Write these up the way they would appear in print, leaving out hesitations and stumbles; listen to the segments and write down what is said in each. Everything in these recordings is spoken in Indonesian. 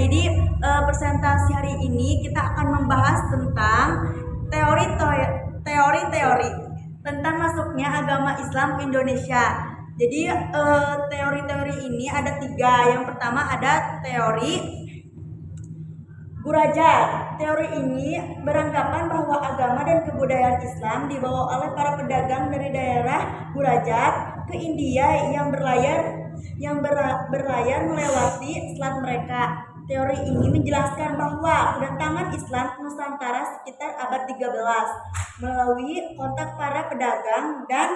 Jadi di presentasi hari ini kita akan membahas tentang teori-teori tentang masuknya agama Islam ke Indonesia. Jadi teori-teori ini ada 3. Yang pertama ada teori Gurajat. Teori ini beranggapan bahwa agama dan kebudayaan Islam dibawa oleh para pedagang dari daerah Gurajat ke India yang berlayar melewati selat mereka. Teori ini menjelaskan bahwa kedatangan Islam ke Nusantara sekitar abad 13 melalui kontak para pedagang dan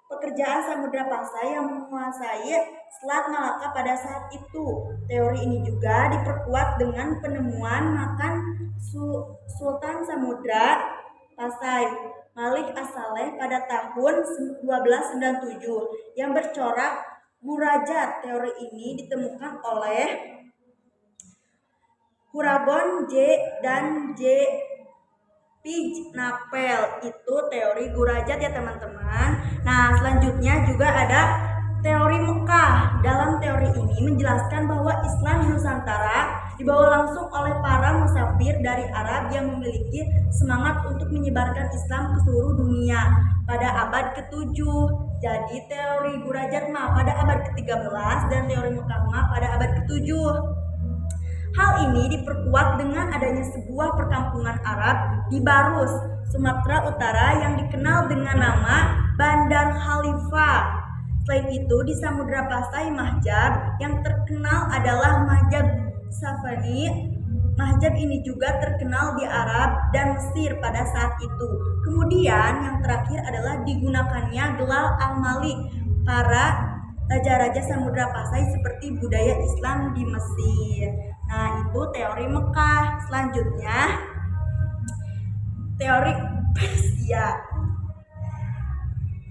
pekerjaan samudra pasai yang menguasai Selat Malaka pada saat itu. Teori ini juga diperkuat dengan penemuan makam Sultan Samudra Pasai Malik As-Saleh pada tahun 1297 yang bercorak Gurajat. Teori ini ditemukan oleh Huragon J dan J. Napel. Itu teori Gurajat ya teman-teman. Nah, selanjutnya juga ada teori Mekah. Dalam teori ini menjelaskan bahwa Islam di Nusantara dibawa langsung oleh para musafir dari Arab yang memiliki semangat untuk menyebarkan Islam ke seluruh dunia pada abad ke-7. Jadi teori Gurajat pada abad ke-13 dan teori Mekah pada abad ke-7. Hal ini diperkuat dengan adanya sebuah perkampungan Arab di Barus, Sumatera Utara yang dikenal dengan nama Bandar Khalifah. Selain itu di Samudra Pasai Mahjab yang terkenal adalah Mahjab Safari. Mahjab ini juga terkenal di Arab dan Mesir pada saat itu. Kemudian yang terakhir adalah digunakannya gelar Al-Malik para raja-raja Samudra Pasai seperti budaya Islam di Mesir. Nah, itu teori Mekah. Selanjutnya teori Persia.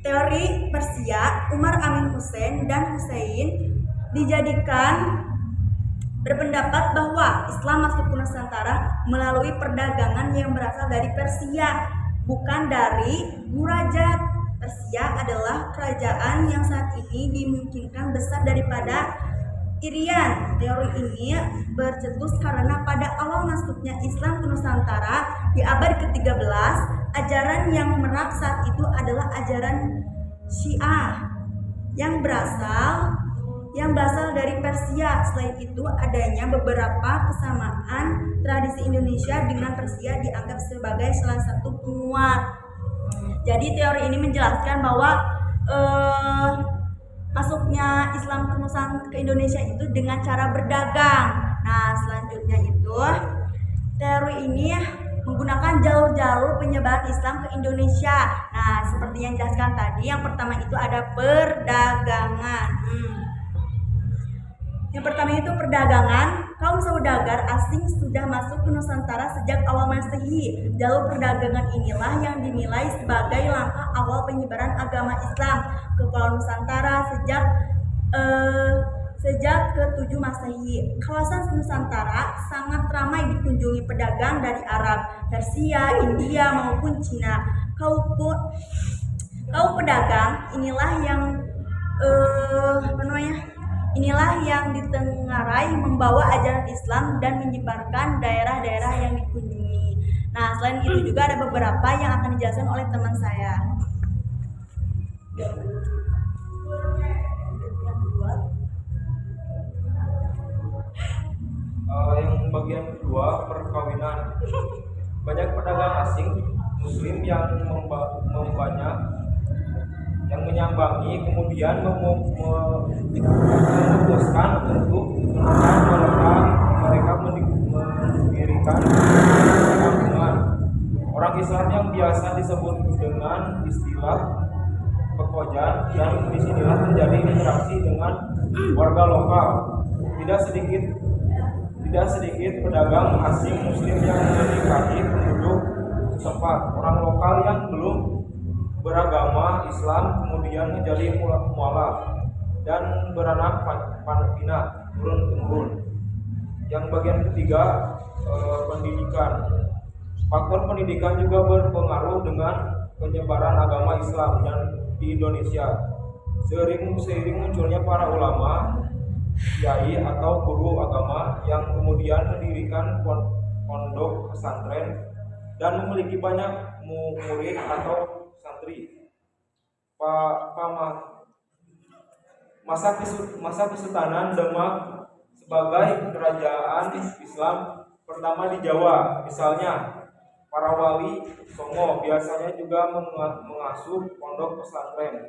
Teori Persia, Umar Amin Hussein dan Hussein dijadikan berpendapat bahwa Islam masuk ke Nusantara melalui perdagangan yang berasal dari Persia, bukan dari Gurajat. Persia adalah kerajaan yang saat ini dimungkinkan besar daripada Irian. Teori ini bercetus karena pada awal masuknya Islam ke Nusantara di abad ke-13, ajaran yang merak saat itu adalah ajaran Syiah yang berasal dari Persia. Selain itu, adanya beberapa kesamaan tradisi Indonesia dengan Persia dianggap sebagai salah satu penguat. Jadi teori ini menjelaskan bahwa masuknya Islam ke Indonesia itu dengan cara berdagang. Nah, selanjutnya itu teori ini menggunakan jalur-jalur penyebaran Islam ke Indonesia. Nah, seperti yang dijelaskan tadi, yang pertama itu ada perdagangan. Yang pertama itu perdagangan. Kaum saudagar asing sudah masuk ke Nusantara sejak awal Masehi. Jalur perdagangan inilah yang dinilai sebagai langkah awal penyebaran agama Islam ke Pulau Nusantara sejak ke-7 Masehi. Kawasan Nusantara sangat ramai dikunjungi pedagang dari Arab, Persia, India maupun Cina. Kaum pedagang inilah yang ditengarai membawa ajaran Islam dan menyebarkan daerah-daerah yang dikunjungi. Nah, selain itu juga ada beberapa yang akan dijelaskan oleh teman saya. Yang bagian kedua, perkawinan. Banyak pedagang asing Muslim yang menyambangi kemudian memutuskan untuk menekan mereka mendirikan perkampungan. Orang Islam yang biasa disebut dengan istilah pekojan, dan disinilah terjadi interaksi dengan warga lokal. Tidak sedikit pedagang asing Muslim yang mendekati penduduk setempat. Orang lokal yang belum beragama Islam kemudian menjadi mualaf dan beranak pinak turun-temurun. Yang bagian ketiga, pendidikan. Faktor pendidikan juga berpengaruh dengan penyebaran agama Islam di Indonesia. Seiring munculnya para ulama kiai atau guru agama yang kemudian mendirikan pondok pesantren dan memiliki banyak murid atau santri. Masa Kesultanan Demak sebagai kerajaan Islam pertama di Jawa. Misalnya, para wali Songo biasanya juga mengasuh pondok pesantren.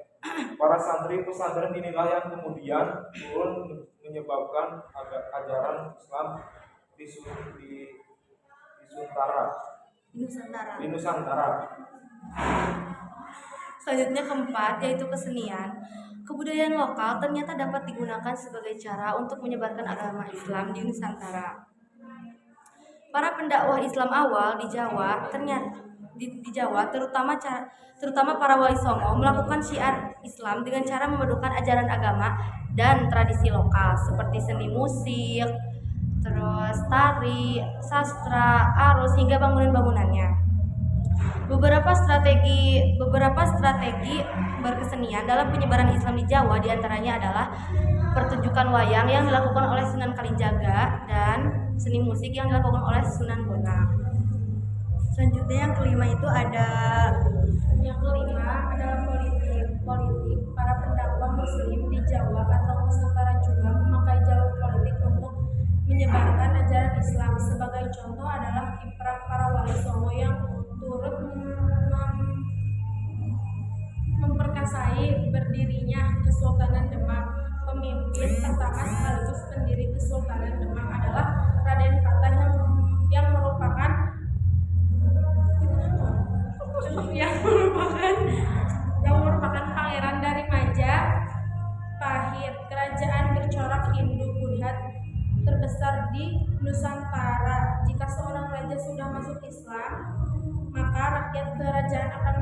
Para santri pesantren inilah yang kemudian turun menyebabkan ajaran Islam di Nusantara. Selanjutnya keempat, yaitu kesenian. Kebudayaan lokal ternyata dapat digunakan sebagai cara untuk menyebarkan agama Islam di Nusantara. Para pendakwah Islam awal di Jawa terutama para wali Songo melakukan syiar Islam dengan cara memadukan ajaran agama dan tradisi lokal seperti seni musik, terus tari, sastra, arus hingga bangunan-bangunannya. Beberapa strategi berkesenian dalam penyebaran Islam di Jawa diantaranya adalah pertunjukan wayang yang dilakukan oleh Sunan Kalijaga dan seni musik yang dilakukan oleh Sunan Bonang. Selanjutnya yang kelima itu adalah politik. Para pendakwah Muslim di Jawa atau Nusantara juga memakai jalur politik untuk menyebarkan ajaran Islam. Sebagai contoh adalah kiprah para wali Songo yang turut memperkasai berdirinya Kesultanan Demak. Pemimpin pertama sekaligus pendiri Kesultanan Demak adalah Raden Fatah yang merupakan pangeran dari Majapahit. Kerajaan bercorak Hindu Buddha terbesar di Nusantara. Jika seorang raja sudah masuk Islam, maka rakyat kerajaan akan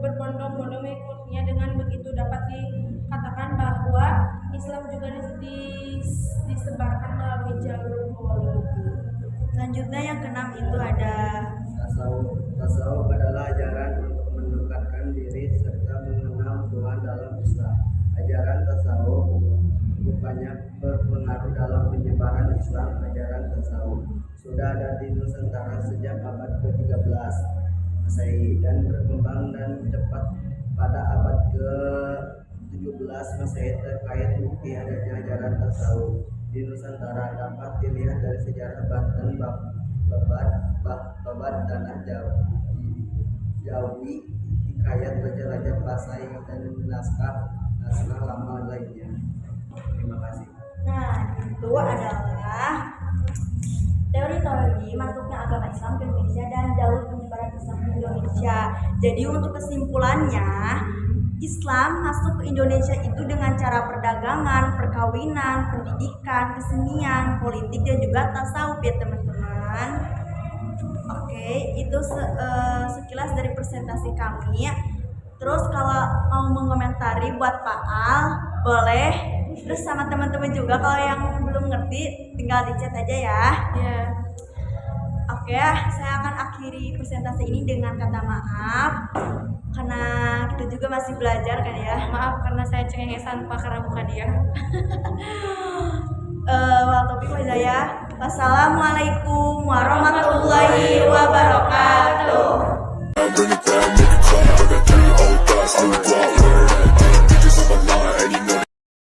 berbondong-bondong mengikutnya. Dengan begitu dapat dikatakan bahwa Islam juga disebarkan melalui jalur politik. Selanjutnya yang keenam itu ada Tasawuf adalah ajaran untuk mendekatkan diri serta mengenal Tuhan dalam Islam. Ajaran tasawuf rupanya berpengaruh dalam penyebaran Islam. Ajaran tasawuf sudah ada di Nusantara sejak abad ke-13 Masehi dan berkembang dan cepat pada abad ke-17 Masehi. Terkait bukti adanya ajaran tasawuf di Nusantara dapat dilihat dari sejarah Banten, Babat, Tanah Jawi, hikayat raja-raja Pasai dan naskah lama lainnya. Terima kasih. Nah, itu adalah teori-teori masuknya agama Islam ke Indonesia dan jalur penyebaran Islam ke Indonesia. Jadi untuk kesimpulannya, Islam masuk ke Indonesia itu dengan cara perdagangan, perkawinan, pendidikan, kesenian, politik, dan juga tasawuf ya teman-teman. Oke, itu sekilas dari presentasi kami. Terus kalau mau mengomentari buat Pak Al, boleh. Terus sama teman-teman juga kalau yang belum ngerti tinggal di chat aja ya. Ya. Oke, saya akan akhiri presentasi ini dengan kata maaf karena kita juga masih belajar kan ya. Maaf karena saya cengengesan Pak karena bukan dia. Wassalamualaikum warahmatullahi wabarakatuh.